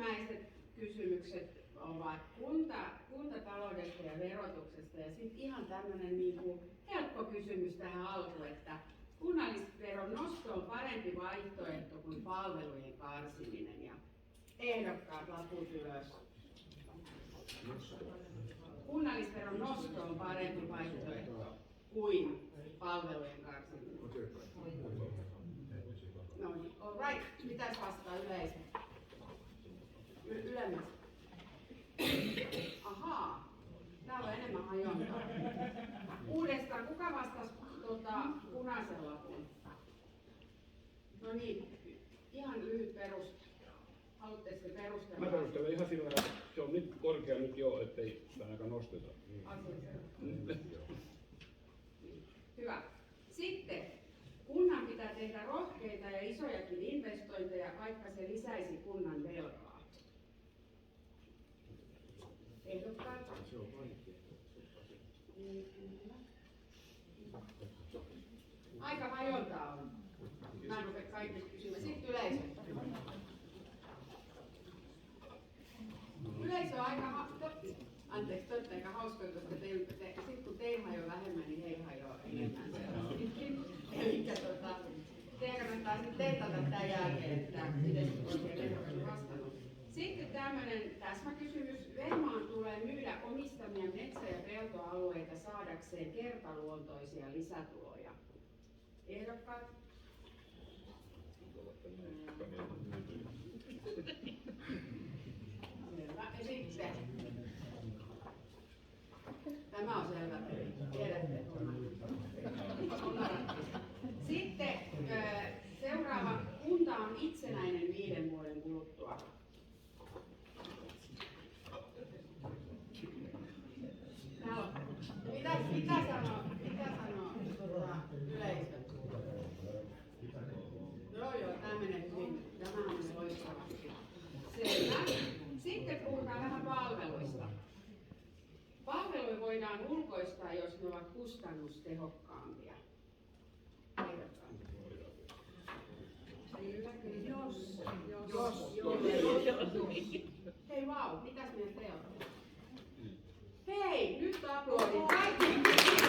ensimmäiset kysymykset ovat kuntataloudesta ja verotuksesta. Ja sitten ihan tämmöinen niinku helppo kysymys tähän alkuun, että kunnallisveron nosto on parempi vaihtoehto kuin palvelujen karsiminen. Ja ehdokkaat laput ylös. Kunnallisveron nosto on parempi vaihtoehto kuin palvelujen karsiminen. No niin, all right. Mitäs vastaa yleisö? Ylemmäs. Ahaa, täällä on enemmän hajontaa. Uudestaan, kuka vastasi punaisen lapun? No niin, ihan lyhyt peruste. Haluatteko te perustella? Mä perustelen ihan sillä tavalla, että se on nyt korkea nyt jo, ettei sitä ainakaan nosteta. Hyvä. Sitten kunnan pitää tehdä rohkeita ja isojakin investointeja, vaikka se lisäisi kunnan velkaa. Ehdokkaat? Aika hajontaa on. Mä en rupea kaikki kysymään. Sitten yleisö. Yleisö on aika anteeksi, te olette aika hauskoja, koska sitten kun teillä hajoaa vähemmän, niin heillä hajoaa enemmän sellaisikin. Eli teidän kannattaa sitten testata tämän jälkeen, että miten se oikein ehdokas on vastannut. Sitten tämmöinen täsmäkysymys. Vehmaan tulee myydä omistamia metsä- ja peltoalueita saadakseen kertaluontoisia lisätuloja. Ehdokkaat? Selvä. Ja sitten. Tämä on selvä. Tiedätte. Sitten seuraava. Kunta on itsenäinen 5 vuoden kuluttua. Mitä sanoo yleisö? Joo, tämä menee hyvin. Tämähän menee loistavasti. Selvä. Sitten puhutaan vähän palveluista. Palveluja voidaan ulkoistaa, jos ne ovat kustannustehokkaampia. Hei vau, mitäs mieltä te olette? Hei, nyt aplodit kaikki!